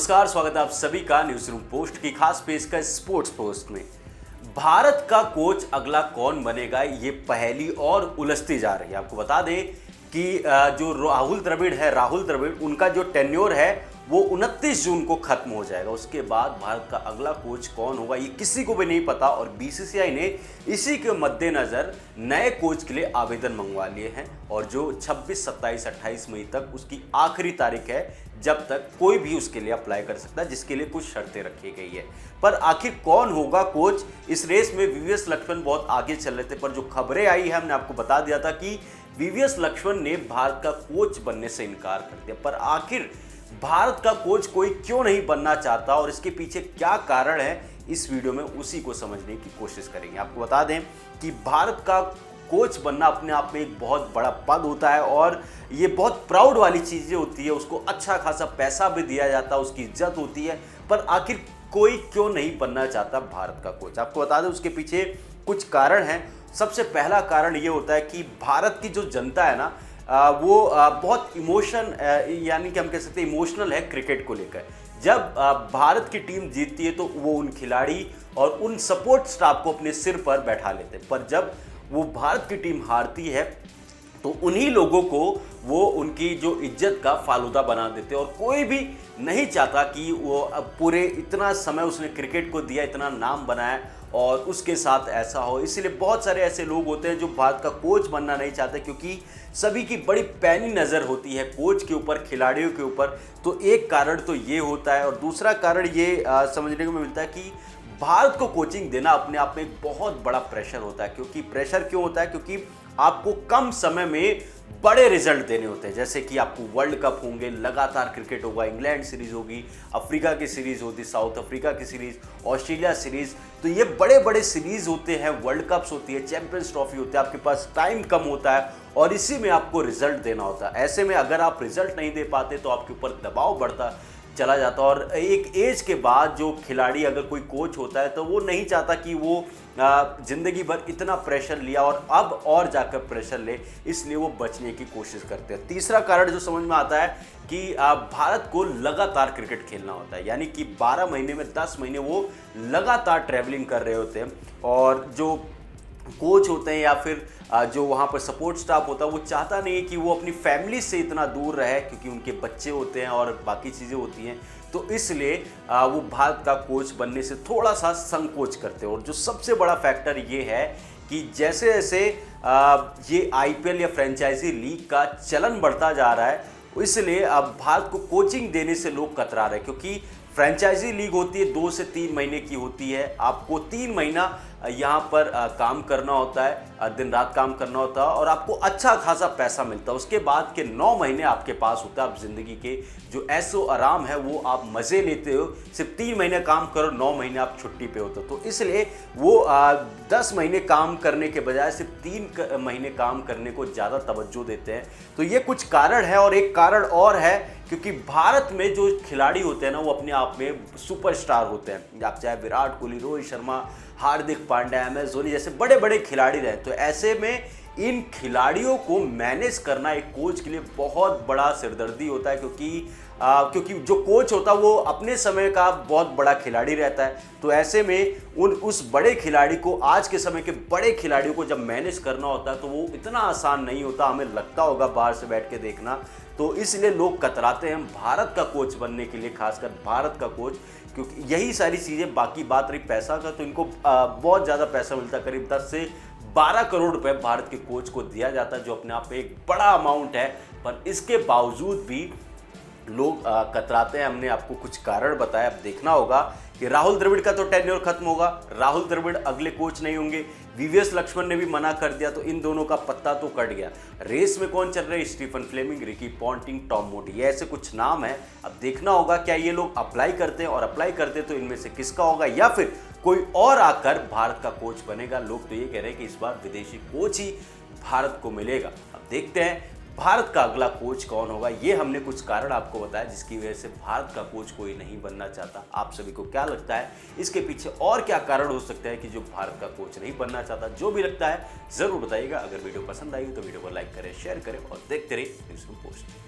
नमस्कार, स्वागत है आप सभी का न्यूज रूम पोस्ट की खास पेशकश स्पोर्ट्स पोस्ट में। भारत का कोच अगला कौन बनेगा, ये पहेली और उलझती जा रही है। आपको बता दें कि जो राहुल द्रविड़ उनका जो टेन्योर है वो 29 जून को खत्म हो जाएगा। उसके बाद भारत का अगला कोच कौन होगा ये किसी को भी नहीं पता और बीसीसीआई ने इसी के मद्देनजर नए कोच के लिए आवेदन मंगवा लिए हैं और जो 26, 27, 28 मई तक उसकी आखिरी तारीख है जब तक कोई भी उसके लिए अप्लाई कर सकता है, जिसके लिए कुछ शर्तें रखी गई है। पर आखिर कौन होगा कोच, इस रेस में वीवीएस लक्ष्मण बहुत आगे चल रहे थे, पर जो खबरें आई है हमने आपको बता दिया था कि वीवीएस लक्ष्मण ने भारत का कोच बनने से इनकार कर दिया। पर आखिर भारत का कोच कोई क्यों नहीं बनना चाहता और इसके पीछे क्या कारण है, इस वीडियो में उसी को समझने की कोशिश करेंगे। आपको बता दें कि भारत का कोच बनना अपने आप में एक बहुत बड़ा पद होता है और ये बहुत प्राउड वाली चीज़ें होती है। उसको अच्छा खासा पैसा भी दिया जाता है, उसकी इज्जत होती है। पर आखिर कोई क्यों नहीं बनना चाहता भारत का कोच? आपको बता दें उसके पीछे कुछ कारण हैं। सबसे पहला कारण ये होता है कि भारत की जो जनता है ना वो बहुत यानी कि हम कह सकते हैं इमोशनल है क्रिकेट को लेकर। जब भारत की टीम जीतती है तो वो उन खिलाड़ी और उन सपोर्ट स्टाफ को अपने सिर पर बैठा लेते हैं, पर जब वो भारत की टीम हारती है तो उन्हीं लोगों को वो उनकी जो इज्जत का फालूदा बना देते हैं। और कोई भी नहीं चाहता कि वो अब पूरे इतना समय उसने क्रिकेट को दिया, इतना नाम बनाया और उसके साथ ऐसा हो। इसलिए बहुत सारे ऐसे लोग होते हैं जो भारत का कोच बनना नहीं चाहते, क्योंकि सभी की बड़ी पैनी नज़र होती है कोच के ऊपर, खिलाड़ियों के ऊपर। तो एक कारण तो ये होता है और दूसरा कारण ये समझने को मिलता है कि भारत को कोचिंग देना अपने आप में एक बहुत बड़ा प्रेशर होता है। क्योंकि प्रेशर क्यों होता है? क्योंकि आपको कम समय में बड़े रिजल्ट देने होते हैं। जैसे कि आपको वर्ल्ड कप होंगे, लगातार क्रिकेट होगा, इंग्लैंड सीरीज होगी, अफ्रीका की सीरीज होती, साउथ अफ्रीका की सीरीज, ऑस्ट्रेलिया सीरीज। तो ये बड़े बड़े सीरीज होते हैं, वर्ल्ड कप्स होती है, चैंपियंस ट्रॉफी होती है। आपके पास टाइम कम होता है और इसी में आपको रिजल्ट देना होता है। ऐसे में अगर आप रिजल्ट नहीं दे पाते तो आपके ऊपर दबाव बढ़ता चला जाता। और एक एज के बाद जो खिलाड़ी अगर कोई कोच होता है तो वो नहीं चाहता कि वो जिंदगी भर इतना प्रेशर लिया और अब और जाकर प्रेशर ले, इसलिए वो बचने की कोशिश करते हैं। तीसरा कारण जो समझ में आता है कि भारत को लगातार क्रिकेट खेलना होता है, यानी कि 12 महीने में 10 महीने वो लगातार ट्रैवलिंग कर रहे होते हैं। और जो कोच होते हैं या फिर जो वहाँ पर सपोर्ट स्टाफ होता है वो चाहता नहीं है कि वो अपनी फैमिली से इतना दूर रहे, क्योंकि उनके बच्चे होते हैं और बाकी चीज़ें होती हैं। तो इसलिए वो भारत का कोच बनने से थोड़ा सा संकोच करते हैं। और जो सबसे बड़ा फैक्टर ये है कि जैसे जैसे ये आईपीएल या फ्रेंचाइजी लीग का चलन बढ़ता जा रहा है, इसलिए अब भारत को कोचिंग देने से लोग कतरा रहे हैं। क्योंकि फ्रेंचाइजी लीग होती है 2 से 3 महीने की होती है, आपको 3 महीना यहाँ पर काम करना होता है, दिन रात काम करना होता है और आपको अच्छा खासा पैसा मिलता है। उसके बाद के 9 महीने आपके पास होता है, आप ज़िंदगी के जो ऐसो आराम है वो आप मज़े लेते हो। सिर्फ 3 महीने काम करो, 9 महीने आप छुट्टी पे होते हो। तो इसलिए वो 10 महीने काम करने के बजाय सिर्फ 3 महीने काम करने को ज़्यादा तवज्जो देते हैं। तो ये कुछ कारण है। और एक कारण और है, क्योंकि भारत में जो खिलाड़ी होते हैं ना वो अपने आप में सुपरस्टार होते हैं। आप चाहे विराट कोहली, रोहित शर्मा, हार्दिक पांड्या, MS धोनी जैसे बड़े बड़े खिलाड़ी रहे। तो ऐसे में इन खिलाड़ियों को मैनेज करना एक कोच के लिए बहुत बड़ा सिरदर्दी होता है, क्योंकि जो कोच होता है वो अपने समय का बहुत बड़ा खिलाड़ी रहता है। तो ऐसे में उस बड़े खिलाड़ी को, आज के समय के बड़े खिलाड़ियों को जब मैनेज करना होता है तो वो इतना आसान नहीं होता। हमें लगता होगा बाहर से बैठ के देखना। तो इसलिए लोग कतराते हैं भारत का कोच बनने के लिए, खासकर भारत का कोच, क्योंकि यही सारी चीज़ें। बाकी बात रही पैसा का, तो इनको बहुत ज़्यादा पैसा मिलता है, करीब 10 से 12 करोड़ रुपए भारत के कोच को दिया जाता है, जो अपने आप में एक बड़ा अमाउंट है। पर इसके बावजूद भी लोग कतराते हैं। हमने आपको कुछ कारण बताया। अब देखना होगा कि राहुल द्रविड़ का तो टेन्योर खत्म होगा, राहुल द्रविड़ अगले कोच नहीं होंगे। वीवीएस लक्ष्मण ने भी मना कर दिया, तो इन दोनों का पत्ता तो कट गया। रेस में कौन चल रहे हैं? Stephen Fleming, Ricky Ponting, Tom Moody, ये ऐसे कुछ नाम है। अब देखना होगा क्या ये लोग अप्लाई करते हैं, और अप्लाई करते हैं तो इनमें से किसका होगा, या फिर कोई और आकर भारत का कोच बनेगा। लोग तो ये कह रहे हैं कि इस बार विदेशी कोच ही भारत को मिलेगा। अब देखते हैं भारत का अगला कोच कौन होगा। ये हमने कुछ कारण आपको बताया जिसकी वजह से भारत का कोच कोई नहीं बनना चाहता। आप सभी को क्या लगता है इसके पीछे और क्या कारण हो सकता है कि जो भारत का कोच नहीं बनना चाहता? जो भी लगता है जरूर बताइएगा। अगर वीडियो पसंद आई तो वीडियो को लाइक करें, शेयर करें और देखते रहिए न्यूज़ रूम पोस्ट।